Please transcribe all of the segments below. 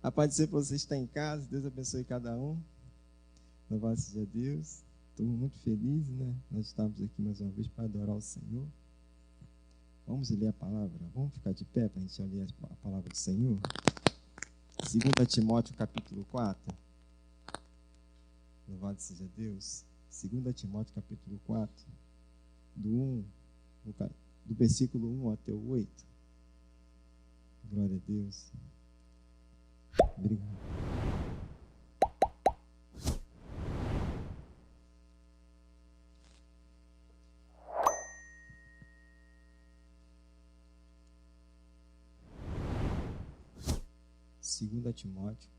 A paz do Senhor para você estar em casa. Deus abençoe cada um. Louvado seja Deus. Estou muito feliz, né? Nós estamos aqui mais uma vez para adorar o Senhor. Vamos ler a palavra. Vamos ficar de pé para a gente ler a palavra do Senhor. 2 Timóteo capítulo 4. Louvado seja Deus. 2 Timóteo capítulo 4. Do versículo 1 até o 8. Glória a Deus. Obrigado. Segunda Timóteo,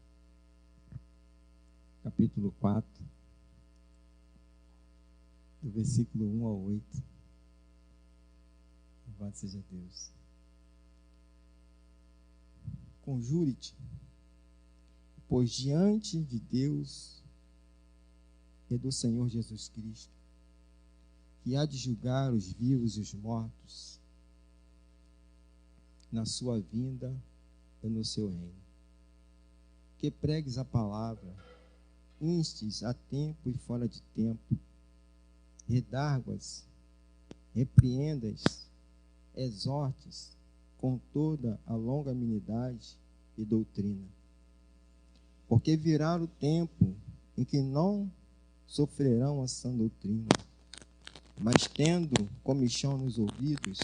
capítulo 4, do versículo 1 ao 8. Louvado seja Deus. Conjure-te, pois diante de Deus e do Senhor Jesus Cristo, que há de julgar os vivos e os mortos, na sua vinda e no seu reino. Que pregues a palavra, instes a tempo e fora de tempo, redarguas, repreendas, exortes com toda a longanimidade e doutrina. Porque virá o tempo em que não sofrerão a sã doutrina, mas tendo comichão nos ouvidos,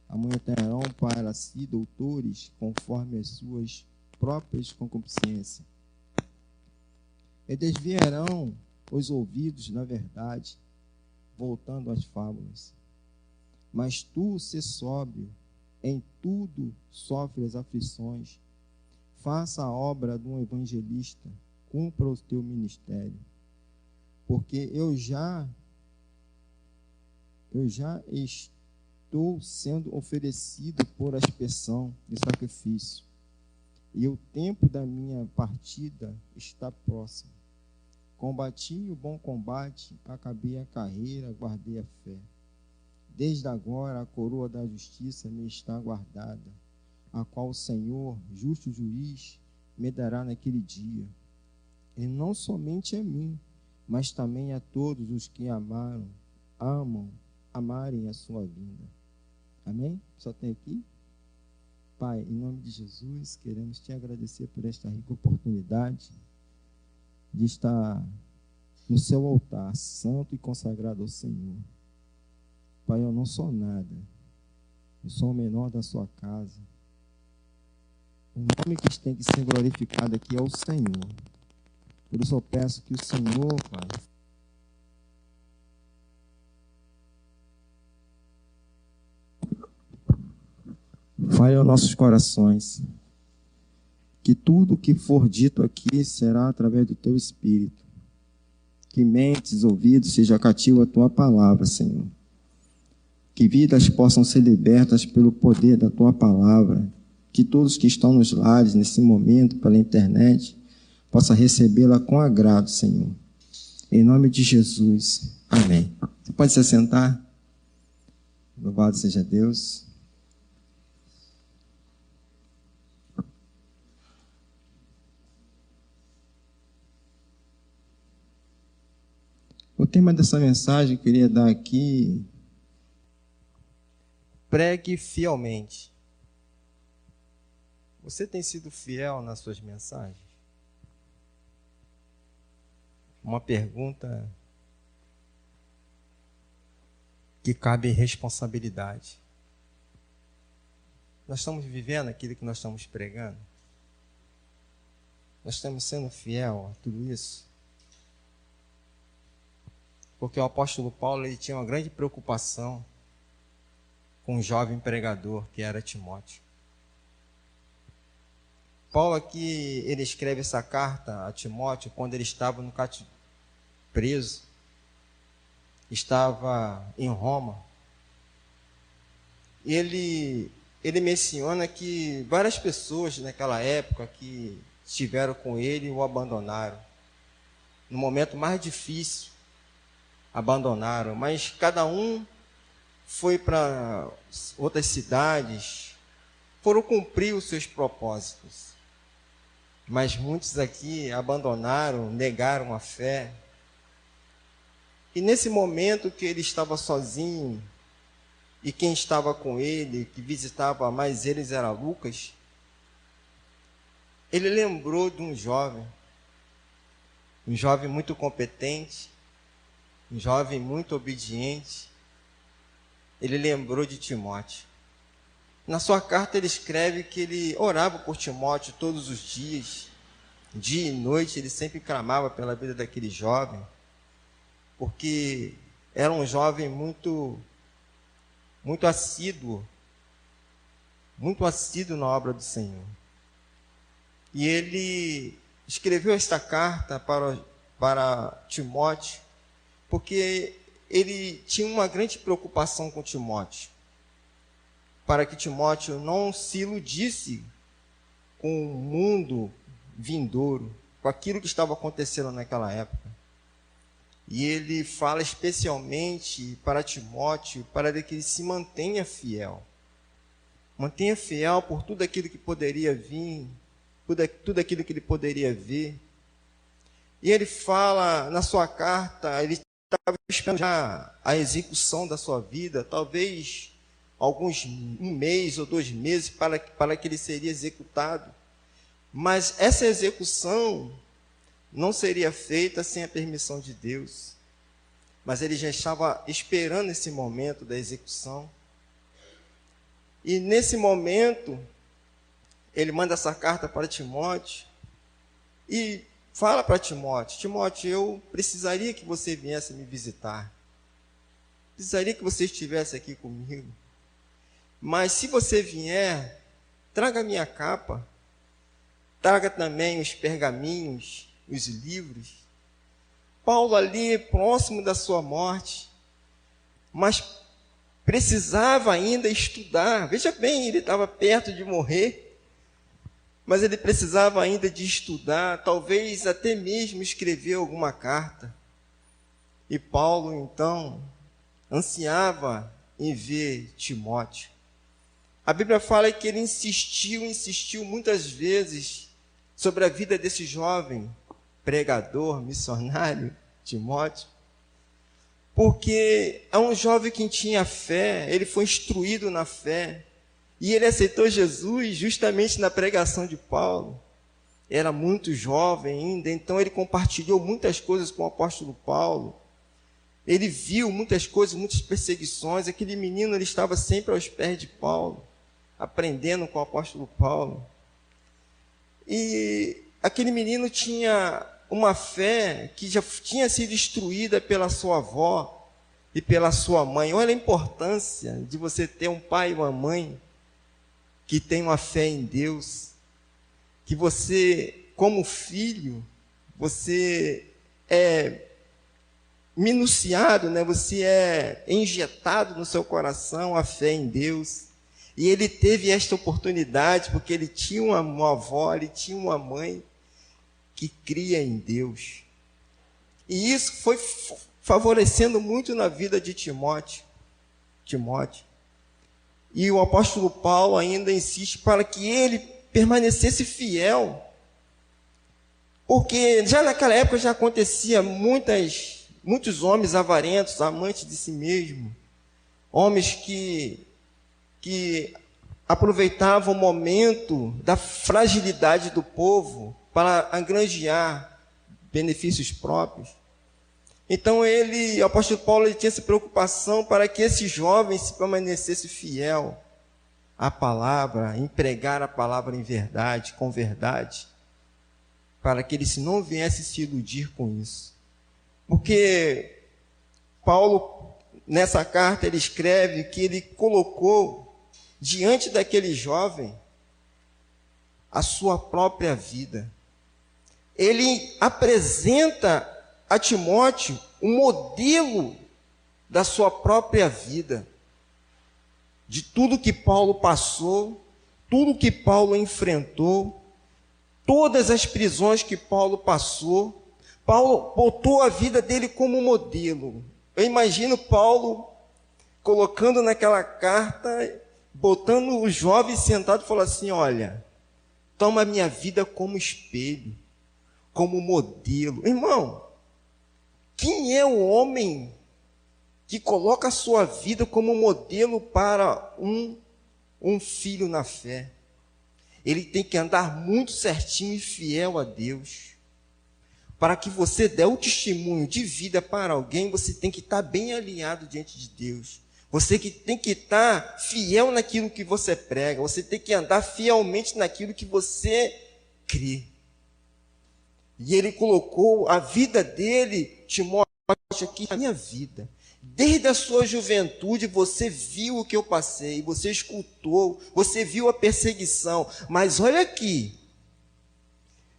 amontoarão para si doutores conforme as suas próprias concupiscências, e desviarão os ouvidos da verdade, voltando às fábulas. Mas tu, sê sóbrio, em tudo sofre as aflições, faça a obra de um evangelista, cumpra o teu ministério, porque eu já estou sendo oferecido por aspersão de sacrifício, e o tempo da minha partida está próximo. Combati o bom combate, acabei a carreira, guardei a fé. Desde agora a coroa da justiça me está guardada, a qual o Senhor, justo juiz, me dará naquele dia. E não somente a mim, mas também a todos os que amarem a sua vinda. Amém? Só tem aqui? Pai, em nome de Jesus, queremos te agradecer por esta rica oportunidade de estar no seu altar, santo e consagrado ao Senhor. Pai, eu não sou nada, eu sou o menor da sua casa. O nome que tem que ser glorificado aqui é o Senhor. Por isso eu peço que o Senhor, Pai, fale aos nossos corações, que tudo que for dito aqui será através do teu Espírito. Que mentes, ouvidos seja cativo a tua palavra, Senhor. Que vidas possam ser libertas pelo poder da tua palavra. Que todos que estão nos lares nesse momento, pela internet, possam recebê-la com agrado, Senhor. Em nome de Jesus. Amém. Você pode se assentar? Louvado seja Deus. O tema dessa mensagem que eu queria dar aqui: pregue fielmente. Você tem sido fiel nas suas mensagens? Uma pergunta que cabe responsabilidade. Nós estamos vivendo aquilo que nós estamos pregando? Nós estamos sendo fiel a tudo isso? Porque o apóstolo Paulo ele tinha uma grande preocupação com um jovem pregador que era Timóteo. Paulo aqui, ele escreve essa carta a Timóteo quando ele estava no cativeiro, preso, estava em Roma. E ele menciona que várias pessoas naquela época que estiveram com ele o abandonaram. No momento mais difícil, abandonaram, mas cada um foi para outras cidades, foram cumprir os seus propósitos. mas muitos aqui abandonaram, negaram a fé. E nesse momento que ele estava sozinho, e quem estava com ele, que visitava mais eles, era Lucas, ele lembrou de um jovem muito competente, um jovem muito obediente. Ele lembrou de Timóteo. Na sua carta ele escreve que ele orava por Timóteo todos os dias, dia e noite, ele sempre clamava pela vida daquele jovem, porque era um jovem muito assíduo na obra do Senhor. E ele escreveu esta carta para Timóteo, porque ele tinha uma grande preocupação com Timóteo, para que Timóteo não se iludisse com o mundo vindouro, com aquilo que estava acontecendo naquela época. E ele fala especialmente para Timóteo, para que ele se mantenha fiel. Mantenha fiel por tudo aquilo que poderia vir, tudo aquilo que ele poderia ver. E ele fala na sua carta, ele estava esperando já a execução da sua vida, talvez um mês ou 2 meses para que ele seria executado. Mas essa execução não seria feita sem a permissão de Deus. Mas ele já estava esperando esse momento da execução. E nesse momento, ele manda essa carta para Timóteo e fala para Timóteo: Timóteo, eu precisaria que você viesse me visitar. Precisaria que você estivesse aqui comigo. Mas se você vier, traga a minha capa, traga também os pergaminhos, os livros. Paulo ali, próximo da sua morte, mas precisava ainda estudar. Veja bem, ele estava perto de morrer, mas ele precisava ainda de estudar, talvez até mesmo escrever alguma carta. E Paulo, então, ansiava em ver Timóteo. A Bíblia fala que ele insistiu muitas vezes sobre a vida desse jovem pregador, missionário, Timóteo, porque é um jovem que tinha fé, ele foi instruído na fé, e ele aceitou Jesus justamente na pregação de Paulo. Era muito jovem ainda, então ele compartilhou muitas coisas com o apóstolo Paulo. Ele viu muitas coisas, muitas perseguições. Aquele menino, ele estava sempre aos pés de Paulo, aprendendo com o apóstolo Paulo. E aquele menino tinha uma fé que já tinha sido instruída pela sua avó e pela sua mãe. Olha a importância de você ter um pai e uma mãe que tem uma fé em Deus, que você, como filho, você é minuciado, né? Você é injetado no seu coração a fé em Deus. E ele teve esta oportunidade porque ele tinha uma avó, ele tinha uma mãe que cria em Deus. E isso foi favorecendo muito na vida de Timóteo. E o apóstolo Paulo ainda insiste para que ele permanecesse fiel. Porque já naquela época já acontecia muitos homens avarentos, amantes de si mesmo. Homens que aproveitavam o momento da fragilidade do povo para angranjear benefícios próprios. Então o apóstolo Paulo, ele tinha essa preocupação para que esse jovem se permanecesse fiel à palavra, empregar a palavra em verdade, com verdade, para que ele não viesse se iludir com isso. Porque Paulo, nessa carta, ele escreve que ele colocou diante daquele jovem a sua própria vida. Ele apresenta a Timóteo um modelo da sua própria vida, de tudo que Paulo passou, tudo que Paulo enfrentou, todas as prisões que Paulo passou. Paulo botou a vida dele como modelo. Eu imagino Paulo colocando naquela carta, botando o jovem sentado e falando assim: olha, Toma a minha vida como espelho, como modelo. Irmão, quem é o homem que coloca a sua vida como modelo para um filho na fé? Ele tem que andar muito certinho e fiel a Deus. Para que você dê o testemunho de vida para alguém, você tem que estar bem alinhado diante de Deus. Você que tem que estar fiel naquilo que você prega. Você tem que andar fielmente naquilo que você crê. E ele colocou a vida dele, Timóteo, aqui, a minha vida. Desde a sua juventude você viu o que eu passei, você escutou, você viu a perseguição. Mas olha aqui,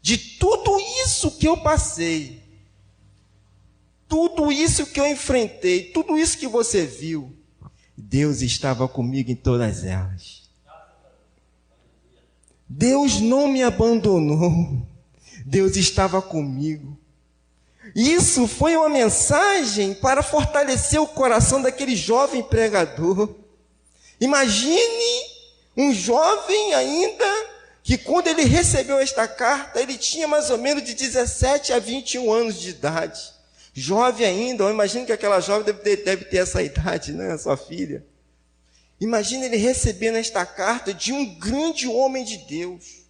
de tudo isso que eu passei, tudo isso que eu enfrentei, tudo isso que você viu, Deus estava comigo em todas elas. Deus não me abandonou. Deus estava comigo. Isso foi uma mensagem para fortalecer o coração daquele jovem pregador. Imagine um jovem ainda, que quando ele recebeu esta carta, ele tinha mais ou menos de 17 a 21 anos de idade. Jovem ainda, eu imagino que aquela jovem deve ter essa idade, né, a sua filha. Imagina ele recebendo esta carta de um grande homem de Deus,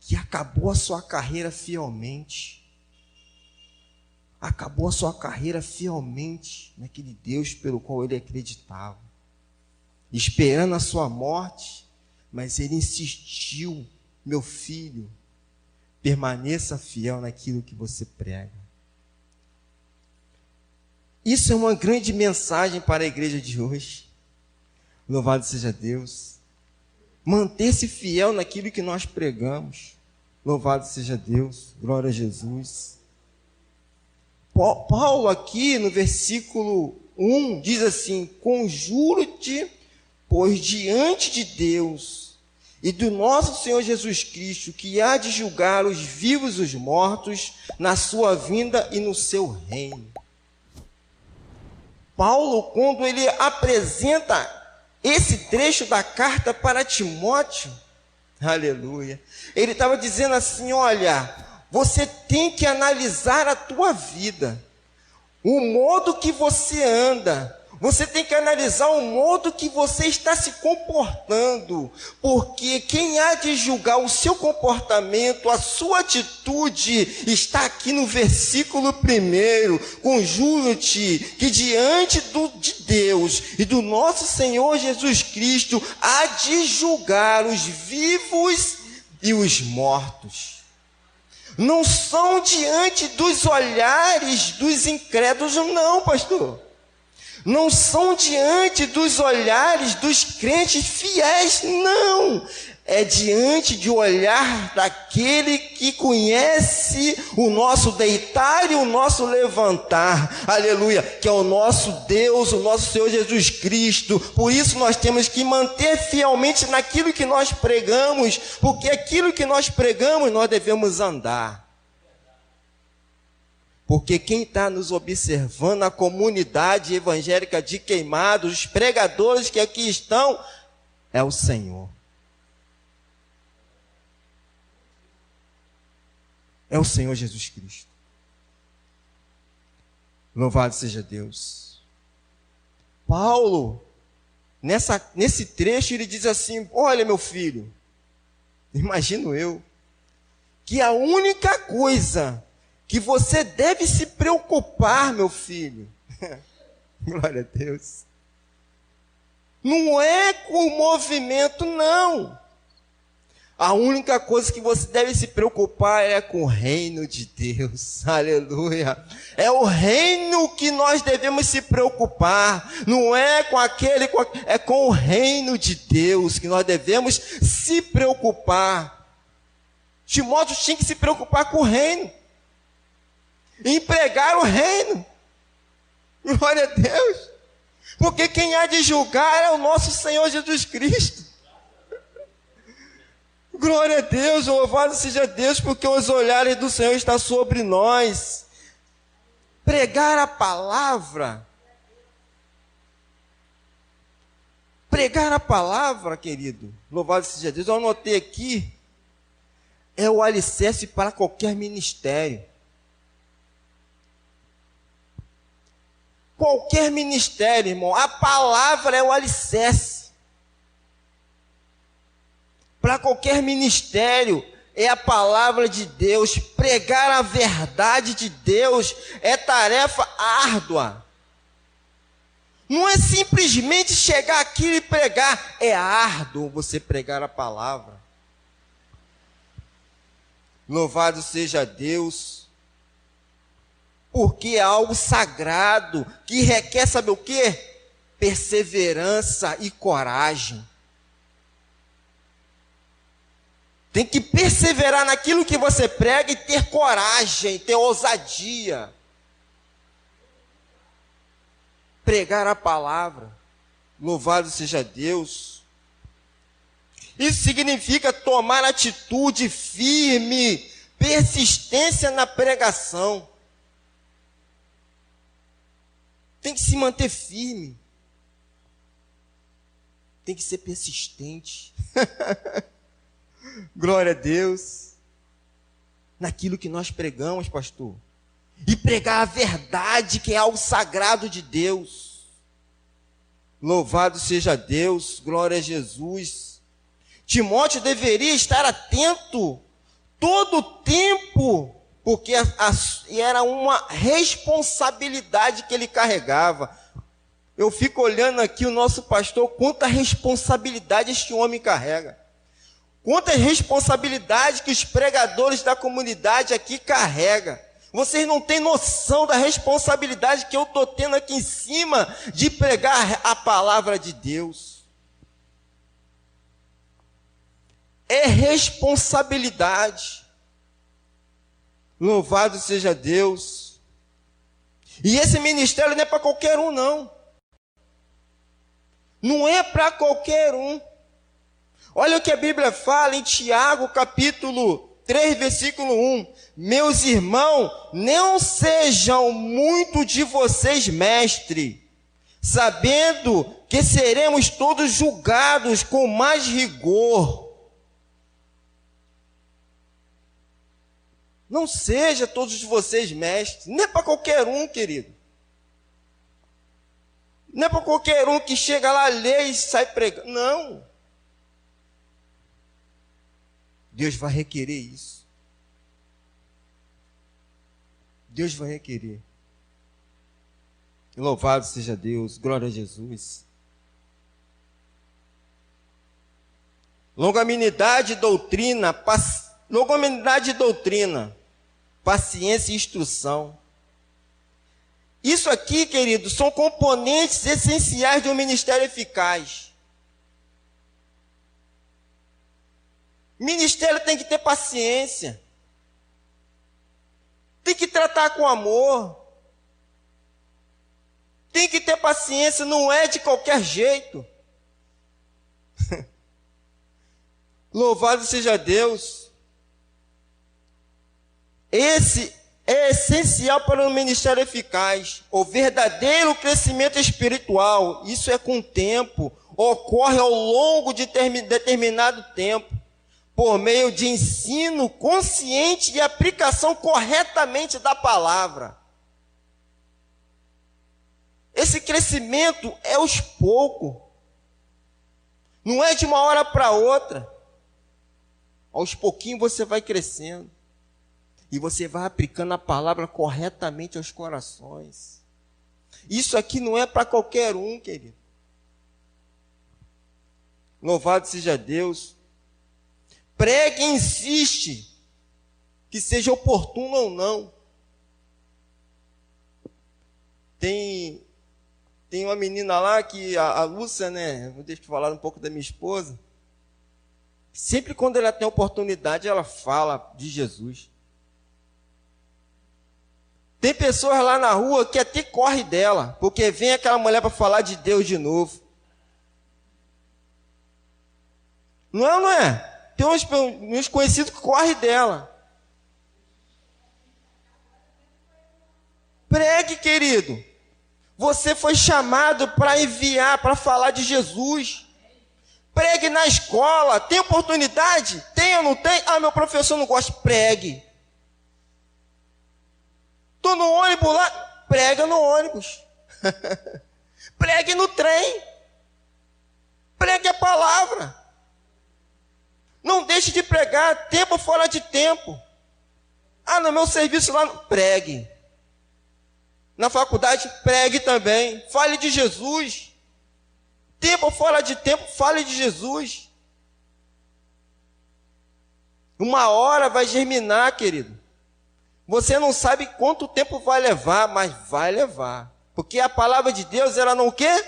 que acabou a sua carreira fielmente. Acabou a sua carreira fielmente naquele Deus pelo qual ele acreditava. Esperando a sua morte, mas ele insistiu: meu filho, permaneça fiel naquilo que você prega. Isso é uma grande mensagem para a igreja de hoje. Louvado seja Deus. Manter-se fiel naquilo que nós pregamos. Louvado seja Deus. Glória a Jesus. Paulo aqui no versículo 1 diz assim: conjuro-te, pois diante de Deus e do nosso Senhor Jesus Cristo, que há de julgar os vivos e os mortos na sua vinda e no seu reino. Paulo, quando ele apresenta esse trecho da carta para Timóteo, aleluia, ele estava dizendo assim: olha, você tem que analisar a tua vida, o modo que você anda, você tem que analisar o modo que você está se comportando, porque quem há de julgar o seu comportamento, a sua atitude, está aqui no versículo 1. Conjuro-te que diante de Deus e do nosso Senhor Jesus Cristo há de julgar os vivos e os mortos. Não são diante dos olhares dos incrédulos, não, pastor. Não são diante dos olhares dos crentes fiéis, não. É diante de olhar daquele que conhece o nosso deitar e o nosso levantar, aleluia, que é o nosso Deus, o nosso Senhor Jesus Cristo. Por isso nós temos que manter fielmente naquilo que nós pregamos, porque aquilo que nós pregamos nós devemos andar. Porque quem está nos observando, a comunidade evangélica de Queimados, os pregadores que aqui estão, é o Senhor. É o Senhor Jesus Cristo. Louvado seja Deus. Paulo, nesse trecho, ele diz assim: olha, meu filho, imagino eu, que a única coisa que você deve se preocupar, meu filho, glória a Deus, não é com o movimento, não. A única coisa que você deve se preocupar é com o reino de Deus, aleluia. É o reino que nós devemos se preocupar, não é com é com o reino de Deus que nós devemos se preocupar. Timóteo tinha que se preocupar com o reino, em pregar o reino, glória a Deus, porque quem há de julgar é o nosso Senhor Jesus Cristo. Glória a Deus, louvado seja Deus, porque os olhares do Senhor estão sobre nós. Pregar a palavra Pregar a palavra, querido, louvado seja Deus, eu anotei aqui, é o alicerce para qualquer ministério. Qualquer ministério, irmão, a palavra é o alicerce. Para qualquer ministério, é a palavra de Deus. Pregar a verdade de Deus é tarefa árdua. Não é simplesmente chegar aqui e pregar, é árduo você pregar a palavra. Louvado seja Deus, porque é algo sagrado, que requer, sabe o quê? Perseverança e coragem. Tem que perseverar naquilo que você prega e ter coragem, ter ousadia. Pregar a palavra, louvado seja Deus. Isso significa tomar atitude firme, persistência na pregação. Tem que se manter firme. Tem que ser persistente. Glória a Deus. Naquilo que nós pregamos, pastor. E pregar a verdade, que é algo sagrado de Deus. Louvado seja Deus, glória a Jesus. Timóteo deveria estar atento todo o tempo, porque era uma responsabilidade que ele carregava. Eu fico olhando aqui o nosso pastor, quanta responsabilidade este homem carrega. Quanta responsabilidade que os pregadores da comunidade aqui carregam. Vocês não têm noção da responsabilidade que eu estou tendo aqui em cima de pregar a palavra de Deus. É responsabilidade. Louvado seja Deus. E esse ministério não é para qualquer um, não. Não é para qualquer um. Olha o que a Bíblia fala em Tiago, capítulo 3, versículo 1. Meus irmãos, não sejam muito de vocês mestre, sabendo que seremos todos julgados com mais rigor. Não seja todos de vocês mestres, não é para qualquer um, querido. Não é para qualquer um que chega lá, lê e sai pregando. Não. Deus vai requerer isso. Deus vai requerer. Louvado seja Deus, glória a Jesus. Longanimidade e doutrina, paciência e instrução. Isso aqui, queridos, são componentes essenciais de um ministério eficaz. Ministério tem que ter paciência. Tem que tratar com amor. Tem que ter paciência, não é de qualquer jeito. Louvado seja Deus. Esse é essencial para um ministério eficaz. O verdadeiro crescimento espiritual, isso é com o tempo, ocorre ao longo de determinado tempo, por meio de ensino consciente e aplicação corretamente da palavra. Esse crescimento é aos poucos. Não é de uma hora para outra. Aos pouquinhos você vai crescendo. E você vai aplicando a palavra corretamente aos corações. Isso aqui não é para qualquer um, querido. Louvado seja Deus. Pregue e insiste, que seja oportuno ou não. Tem uma menina lá que, a Lúcia, né? Deixa eu falar um pouco da minha esposa. Sempre quando ela tem oportunidade, ela fala de Jesus. Tem pessoas lá na rua que até corre dela, porque vem aquela mulher para falar de Deus de novo. Não é ou não é? Tem uns conhecidos que correm dela. Pregue, querido. Você foi chamado para enviar, para falar de Jesus. Pregue na escola. Tem oportunidade? Tem ou não tem? Ah, meu professor não gosta. Pregue. Estou no ônibus lá. Prega no ônibus. Pregue no trem. Pregue a palavra. Não deixe de pregar, tempo fora de tempo. Ah, no meu serviço lá, pregue. Na faculdade, pregue também. Fale de Jesus. Tempo fora de tempo, fale de Jesus. Uma hora vai germinar, querido. Você não sabe quanto tempo vai levar, mas vai levar. Porque a palavra de Deus, ela não o quê?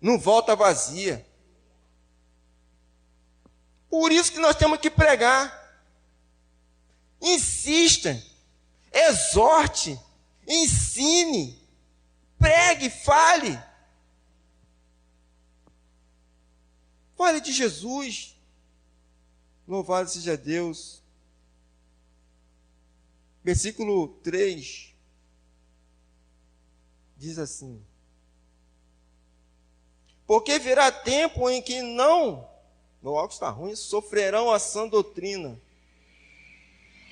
Não volta vazia. Por isso que nós temos que pregar. Insista, exorte, ensine, pregue, fale. Fale de Jesus. Louvado seja Deus. Versículo 3 diz assim: porque virá tempo em que não, meu óculos está ruim, sofrerão a sã doutrina,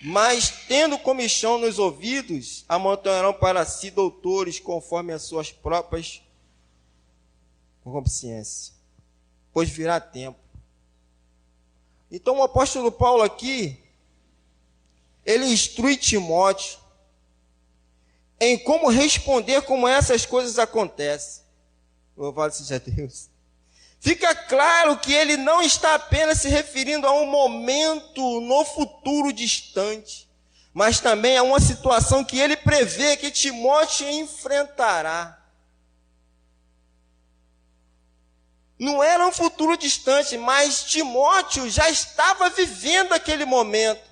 mas tendo comichão nos ouvidos, amontoarão para si doutores conforme as suas próprias concupiscências, pois virá tempo. Então o apóstolo Paulo aqui, ele instrui Timóteo em como responder como essas coisas acontecem. Louvado seja Deus. Fica claro que ele não está apenas se referindo a um momento no futuro distante, mas também a uma situação que ele prevê que Timóteo enfrentará. Não era um futuro distante, mas Timóteo já estava vivendo aquele momento.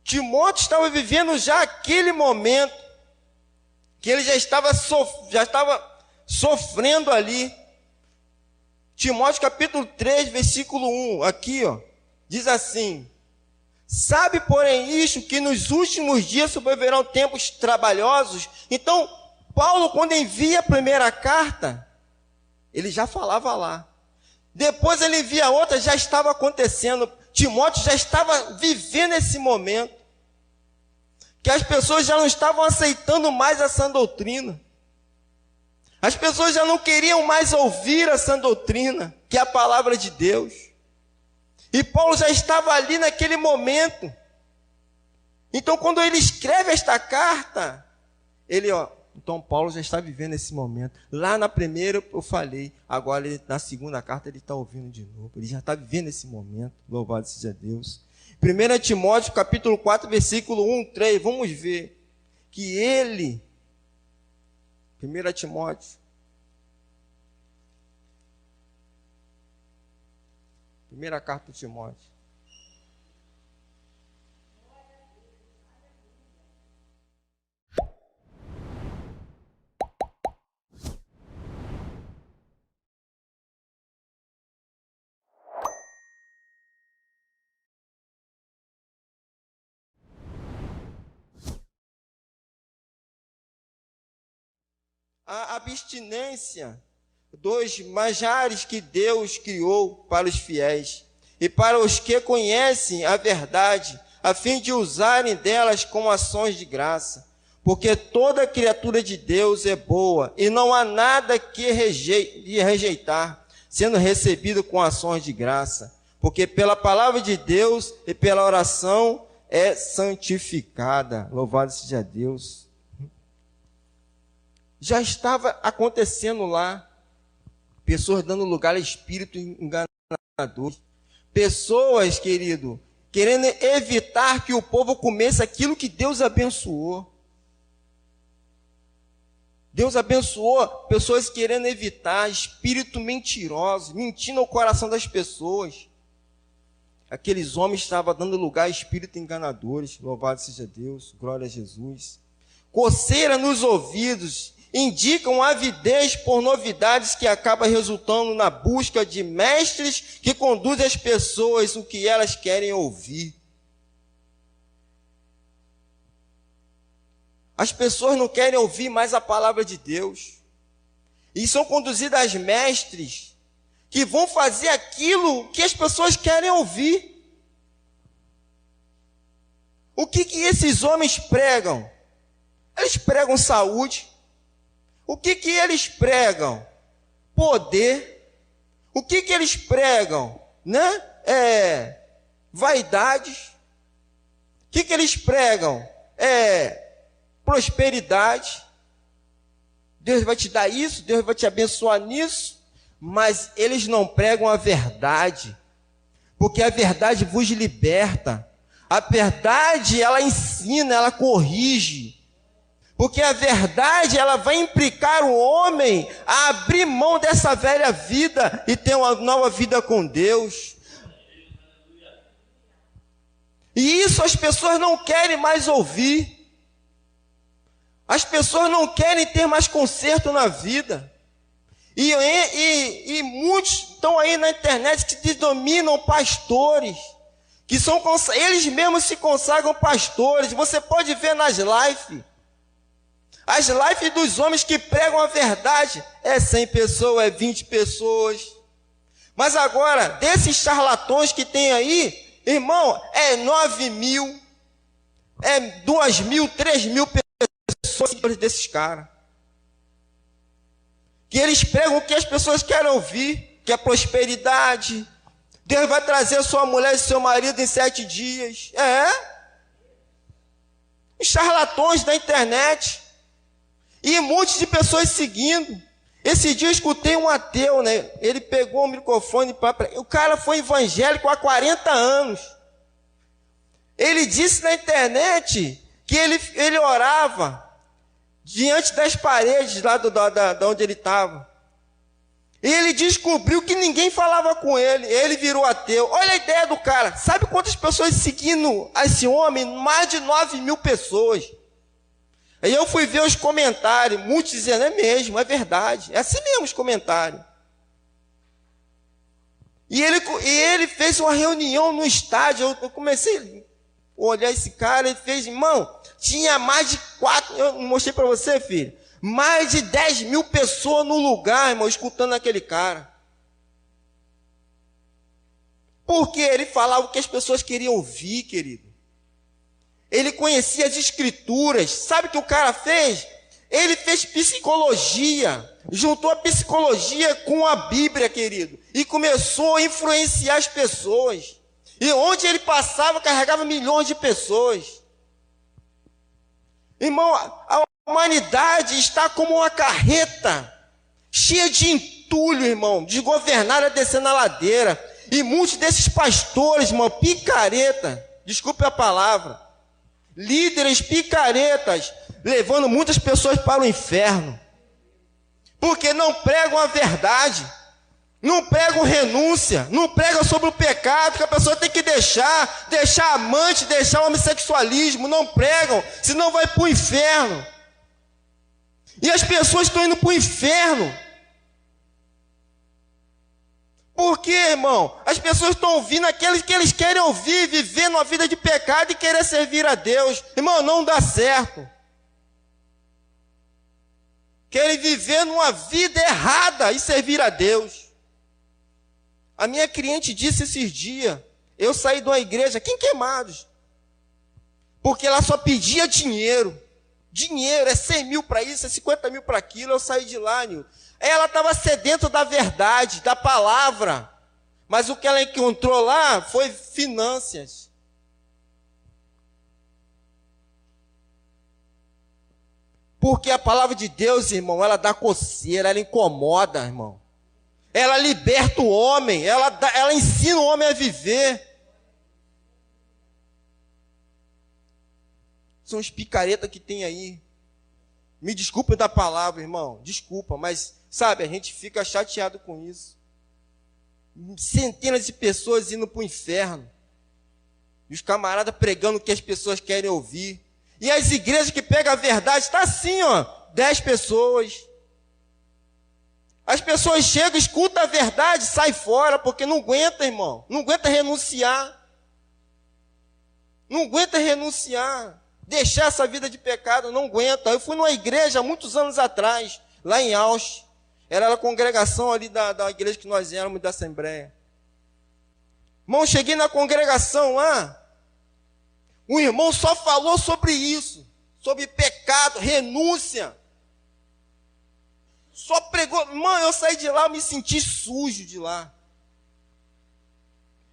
Timóteo estava vivendo já aquele momento, que ele já estava sofrendo ali. Timóteo capítulo 3, versículo 1, aqui, diz assim: sabe, porém, isto, que nos últimos dias sobrevirão tempos trabalhosos. Então, Paulo, quando envia a primeira carta, ele já falava lá. Depois ele envia outra, já estava acontecendo. Timóteo já estava vivendo esse momento, que as pessoas já não estavam aceitando mais a sã doutrina. As pessoas já não queriam mais ouvir a sã doutrina, que é a palavra de Deus. E Paulo já estava ali naquele momento. Então, quando ele escreve esta carta, então Paulo já está vivendo esse momento. Lá na primeira eu falei, agora na segunda carta ele está ouvindo de novo. Ele já está vivendo esse momento. Louvado seja Deus. 1 Timóteo capítulo 4, versículo 1, 3, vamos ver que ele, 1 Timóteo, primeira carta de Timóteo. A abstinência dos manjares que Deus criou para os fiéis e para os que conhecem a verdade, a fim de usarem delas com ações de graça. Porque toda criatura de Deus é boa e não há nada que rejeitar, sendo recebido com ações de graça. Porque pela palavra de Deus e pela oração é santificada. Louvado seja Deus. Já estava acontecendo lá, pessoas dando lugar a espírito enganador, pessoas, querido, querendo evitar que o povo comesse aquilo que Deus abençoou. Deus abençoou pessoas querendo evitar, espírito mentiroso, mentindo ao coração das pessoas. Aqueles homens estavam dando lugar a espírito enganadores, louvado seja Deus, glória a Jesus. Coceira nos ouvidos, indicam avidez por novidades que acaba resultando na busca de mestres que conduzem as pessoas o que elas querem ouvir. As pessoas não querem ouvir mais a palavra de Deus. E são conduzidas a mestres que vão fazer aquilo que as pessoas querem ouvir. O que esses homens pregam? Eles pregam saúde. O que eles pregam? Poder. O que eles pregam? Né? Vaidades. O que eles pregam? Prosperidade. Deus vai te dar isso, Deus vai te abençoar nisso. Mas eles não pregam a verdade. Porque a verdade vos liberta. A verdade, ela ensina, ela corrige. Porque a verdade, ela vai implicar o homem a abrir mão dessa velha vida e ter uma nova vida com Deus. E isso as pessoas não querem mais ouvir. As pessoas não querem ter mais conserto na vida. E muitos estão aí na internet que denominam pastores. Que são, eles mesmos se consagram pastores. Você pode ver nas lives. As lives dos homens que pregam a verdade. 100 pessoas, 20 pessoas. Mas agora, desses charlatões que tem aí, irmão, 9.000, 2.000, 3.000 pessoas desses caras. Que eles pregam o que as pessoas querem ouvir, que é prosperidade. Deus vai trazer sua mulher e seu marido em 7 dias. Os charlatões da internet. E muitas de pessoas seguindo. Esse dia eu escutei um ateu, né? Ele pegou o microfone para... O cara foi evangélico há 40 anos. Ele disse na internet que ele orava diante das paredes lá da onde ele estava. E ele descobriu que ninguém falava com ele. Ele virou ateu. Olha a ideia do cara. Sabe quantas pessoas seguindo esse homem? Mais de 9.000 pessoas. Aí eu fui ver os comentários. Muitos dizendo, é mesmo, é verdade. É assim mesmo os comentários. E ele fez uma reunião no estádio. Eu comecei a olhar esse cara. Ele fez, irmão, tinha mais de 4... Eu mostrei para você, filho. Mais de 10.000 pessoas no lugar, irmão, escutando aquele cara. Porque ele falava o que as pessoas queriam ouvir, querido. Ele conhecia as escrituras. Sabe o que o cara fez? Ele fez psicologia. Juntou a psicologia com a Bíblia, querido. E começou a influenciar as pessoas. E onde ele passava, carregava milhões de pessoas. Irmão, a humanidade está como uma carreta, cheia de entulho, irmão, desgovernada descendo a ladeira. E muitos desses pastores, irmão, picareta, desculpe a palavra, líderes picaretas, levando muitas pessoas para o inferno. Porque não pregam a verdade, não pregam renúncia, não pregam sobre o pecado, que a pessoa tem que deixar amante, deixar o homossexualismo, não pregam, senão vai para o inferno. E as pessoas estão indo para o inferno. Por quê, irmão? As pessoas estão ouvindo aqueles que eles querem ouvir, vivendo uma vida de pecado e querer servir a Deus. Irmão, não dá certo. Querem viver numa vida errada e servir a Deus. A minha cliente disse esses dias, eu saí de uma igreja aqui em Queimados, porque ela só pedia dinheiro. Dinheiro, 100 mil para isso, 50 mil para aquilo. Eu saí de lá, Nil. Ela estava sedenta da verdade, da palavra. Mas o que ela encontrou lá foi finanças. Porque a palavra de Deus, irmão, ela dá coceira, ela incomoda, irmão. Ela liberta o homem, ela ensina o homem a viver. São os picaretas que tem aí. Me desculpe da palavra, irmão. Desculpa, mas, sabe, a gente fica chateado com isso. Centenas de pessoas indo para o inferno. E os camaradas pregando o que as pessoas querem ouvir. E as igrejas que pegam a verdade, está assim, ó, 10 pessoas. As pessoas chegam, escutam a verdade, sai fora, porque não aguenta, irmão. Não aguenta renunciar. Não aguenta renunciar. deixar essa vida de pecado, não aguenta. Eu fui numa igreja há muitos anos atrás, lá em Ausch. Era a congregação ali da igreja que nós éramos, da Assembleia. Irmão, cheguei na congregação lá, o irmão só falou sobre isso, sobre pecado, renúncia. Só pregou. Irmão, eu saí de lá, eu me senti sujo de lá.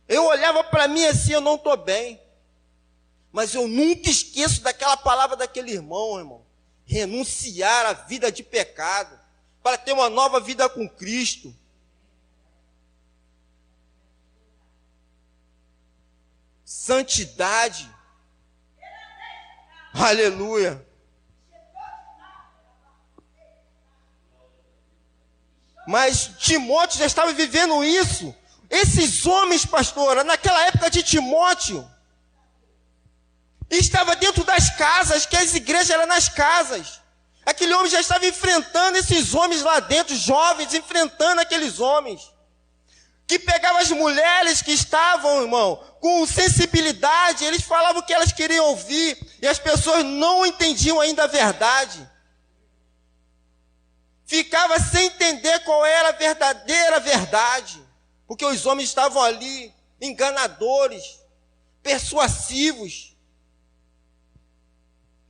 Eu olhava para mim assim, eu não estou bem. Mas eu nunca esqueço daquela palavra daquele irmão. Renunciar à vida de pecado, para ter uma nova vida com Cristo. Santidade. Aleluia. Mas Timóteo já estava vivendo isso. Esses homens, pastora, naquela época de Timóteo, estava dentro das casas, que as igrejas eram nas casas. Aquele homem já estava enfrentando esses homens lá dentro, jovens, enfrentando aqueles homens. Que pegavam as mulheres que estavam, irmão, com sensibilidade, eles falavam o que elas queriam ouvir, e as pessoas não entendiam ainda a verdade. Ficava sem entender qual era a verdadeira verdade, porque os homens estavam ali, enganadores, persuasivos.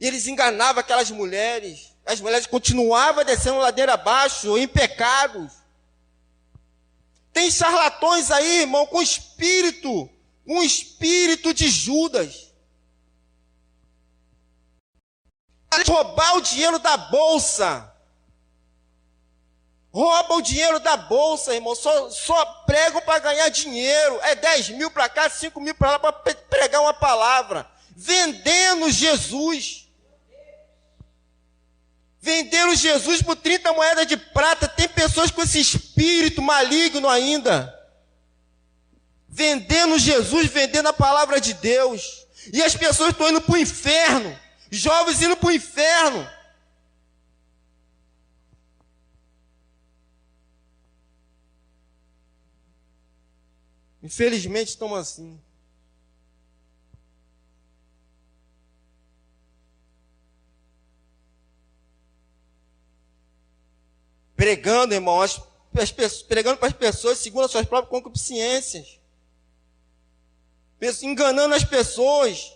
E eles enganavam aquelas mulheres. As mulheres continuavam descendo ladeira abaixo, em pecados. Tem charlatões aí, irmão, com espírito de Judas. Roubar o dinheiro da bolsa. Rouba o dinheiro da bolsa, irmão. Só pregam para ganhar dinheiro. É 10 mil para cá, 5 mil para lá, para pregar uma palavra. Vendendo Jesus. Venderam Jesus por 30 moedas de prata. Tem pessoas com esse espírito maligno ainda. Vendendo Jesus, vendendo a palavra de Deus. E as pessoas estão indo para o inferno. Jovens indo para o inferno. Infelizmente estão assim. Pregando, irmão, pregando para as pessoas segundo as suas próprias concupiscências. Enganando as pessoas.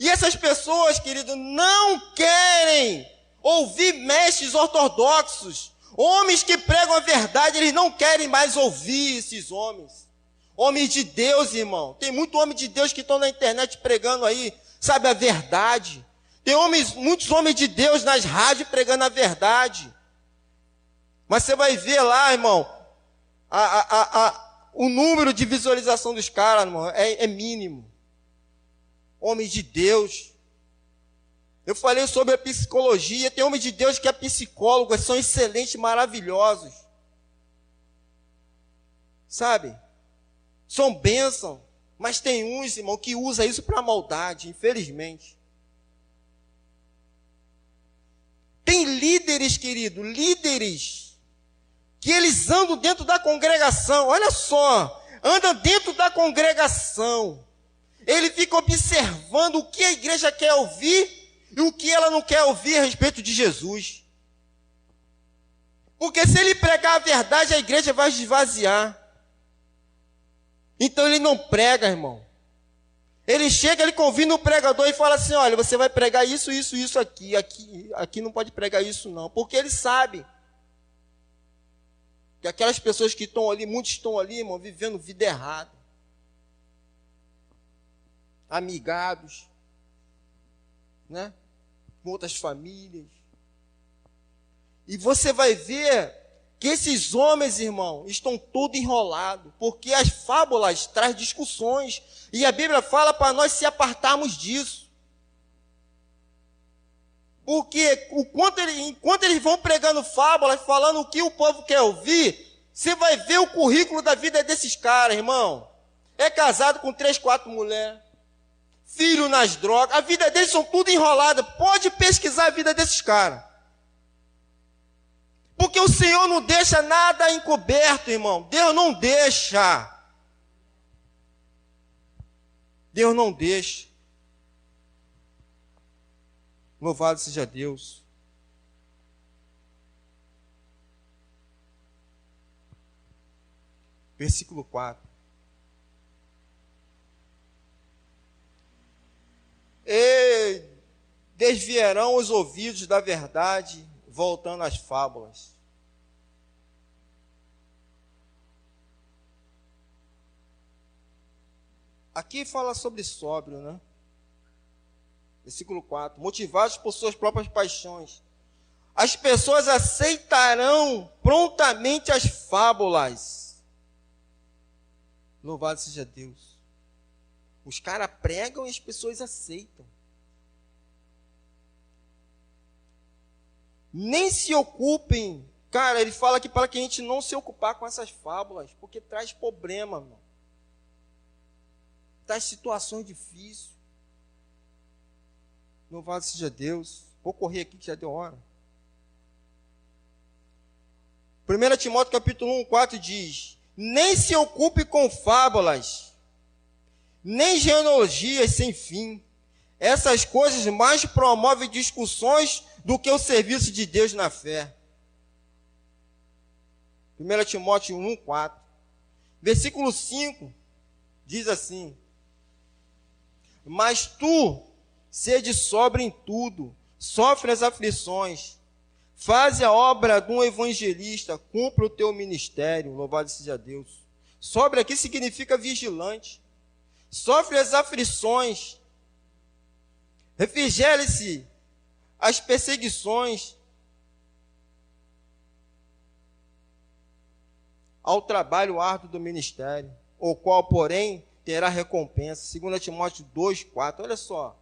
E essas pessoas, querido, não querem ouvir mestres ortodoxos. Homens que pregam a verdade, eles não querem mais ouvir esses homens. Homens de Deus, irmão. Tem muito homem de Deus que estão na internet pregando aí, sabe, a verdade. Tem muitos homens de Deus nas rádios pregando a verdade. Mas você vai ver lá, irmão, o número de visualização dos caras, irmão, é mínimo. Homens de Deus. Eu falei sobre a psicologia. Tem homens de Deus que é psicólogo, são excelentes, maravilhosos. Sabe? São bênção. Mas tem uns, irmão, que usa isso para maldade, infelizmente. Tem líderes, querido, líderes, que eles andam dentro da congregação, olha só, andam dentro da congregação, ele fica observando o que a igreja quer ouvir e o que ela não quer ouvir a respeito de Jesus. Porque se ele pregar a verdade, a igreja vai esvaziar. Então ele não prega, irmão. Ele chega, ele convida o pregador e fala assim, olha, você vai pregar isso, isso, isso aqui não pode pregar isso não, porque ele sabe que aquelas pessoas que estão ali, muitos estão ali, irmão, vivendo vida errada. Amigados, né? Com outras famílias. E você vai ver que esses homens, irmão, estão todos enrolados, porque as fábulas trazem discussões, e a Bíblia fala para nós se apartarmos disso. Porque enquanto eles vão pregando fábulas, falando o que o povo quer ouvir, você vai ver o currículo da vida desses caras, irmão. É casado com 3, 4 mulheres, filho nas drogas, a vida deles são tudo enrolada. Pode pesquisar a vida desses caras. Porque o Senhor não deixa nada encoberto, irmão. Deus não deixa. Deus não deixa. Louvado seja Deus. Versículo 4. E desviarão os ouvidos da verdade, voltando às fábulas. Aqui fala sobre sóbrio, né? Versículo 4. Motivados por suas próprias paixões, as pessoas aceitarão prontamente as fábulas. Louvado seja Deus. Os caras pregam e as pessoas aceitam. Nem se ocupem. Cara, ele fala aqui para que a gente não se ocupar com essas fábulas, porque traz problema, mano. Traz situações difíceis. Louvado seja Deus. Vou correr aqui que já deu hora. 1 Timóteo capítulo 1, 4 diz: nem se ocupe com fábulas, nem genealogias sem fim. Essas coisas mais promovem discussões do que o serviço de Deus na fé. 1 Timóteo 1, 4. Versículo 5 diz assim: mas tu, sede sóbrio em tudo, sofre as aflições, faze a obra de um evangelista, cumpra o teu ministério. Louvado seja Deus. Sóbrio aqui significa vigilante. Sofre as aflições, refrigere-se as perseguições, ao trabalho árduo do ministério, o qual, porém, terá recompensa. 2 Timóteo 2, 4. Olha só.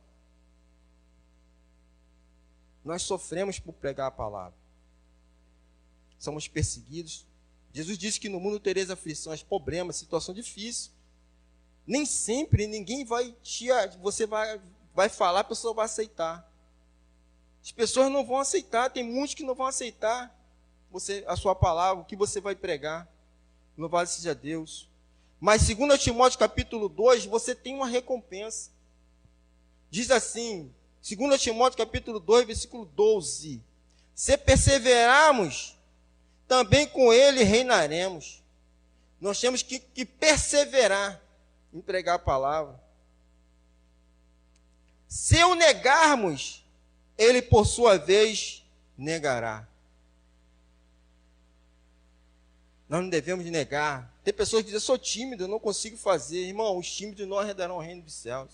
Nós sofremos por pregar a palavra. Somos perseguidos. Jesus disse que no mundo tereis aflições, problemas, situação difícil. Nem sempre ninguém vai você vai falar, a pessoa vai aceitar. As pessoas não vão aceitar, tem muitos que não vão aceitar a sua palavra, o que você vai pregar. Louvado seja Deus. Mas 2 Timóteo capítulo 2, você tem uma recompensa. Diz assim, 2 Timóteo capítulo 2, versículo 12: se perseverarmos, também com ele reinaremos. Nós temos que perseverar em pregar a palavra. Se o negarmos, ele por sua vez negará. Nós não devemos negar. Tem pessoas que dizem: eu sou tímido, eu não consigo fazer. Irmão, os tímidos não herdarão o reino dos céus.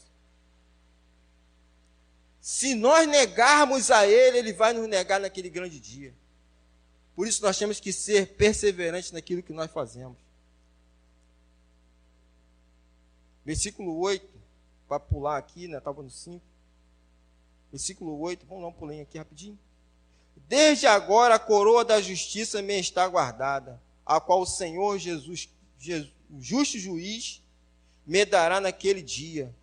Se nós negarmos a ele, ele vai nos negar naquele grande dia. Por isso nós temos que ser perseverantes naquilo que nós fazemos. Versículo 8, para pular aqui, né? Estava no 5. Versículo 8, vamos dar um pulinho aqui rapidinho. Desde agora a coroa da justiça me está guardada, a qual o Senhor Jesus, o justo juiz, me dará naquele dia.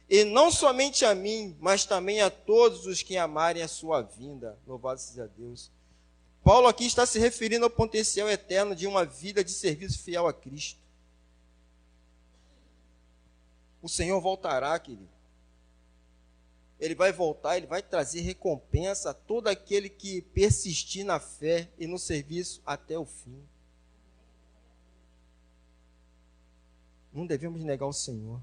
E não somente a mim, mas também a todos os que amarem a sua vinda. Louvado seja Deus. Paulo aqui está se referindo ao potencial eterno de uma vida de serviço fiel a Cristo. O Senhor voltará, querido. Ele vai voltar, ele vai trazer recompensa a todo aquele que persistir na fé e no serviço até o fim. Não devemos negar o Senhor.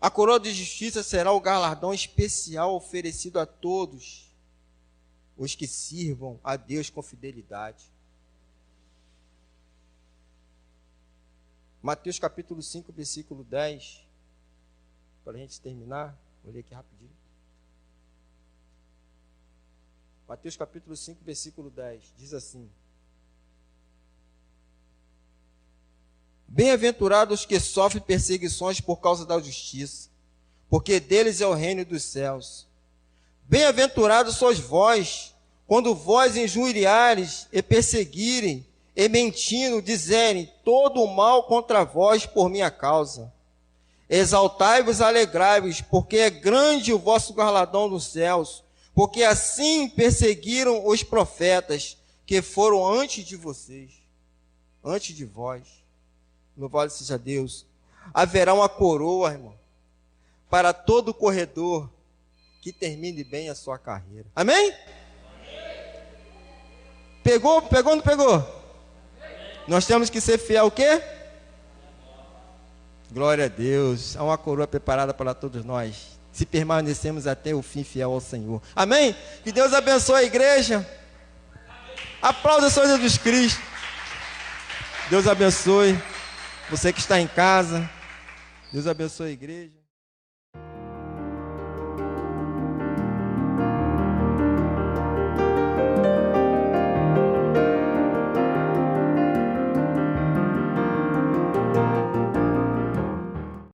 A coroa de justiça será o galardão especial oferecido a todos os que sirvam a Deus com fidelidade. Mateus capítulo 5, versículo 10. Para a gente terminar, vou ler aqui rapidinho. Mateus capítulo 5, versículo 10. Diz assim: bem-aventurados os que sofrem perseguições por causa da justiça, porque deles é o reino dos céus. Bem-aventurados sois vós, quando vós injuriares e perseguirem, e mentindo dizerem todo o mal contra vós por minha causa. Exaltai-vos e alegrai-vos, porque é grande o vosso galardão nos céus, porque assim perseguiram os profetas que foram antes de vocês, antes de vós. Louvado seja Deus. Haverá uma coroa, irmão, para todo corredor que termine bem a sua carreira. Amém? Pegou ou não pegou? Nós temos que ser fiel o quê? Glória a Deus. Há uma coroa preparada para todos nós, se permanecemos até o fim fiel ao Senhor. Amém? Que Deus abençoe a igreja. Aplauda o Senhor Jesus Cristo. Deus abençoe você que está em casa. Deus abençoe a igreja.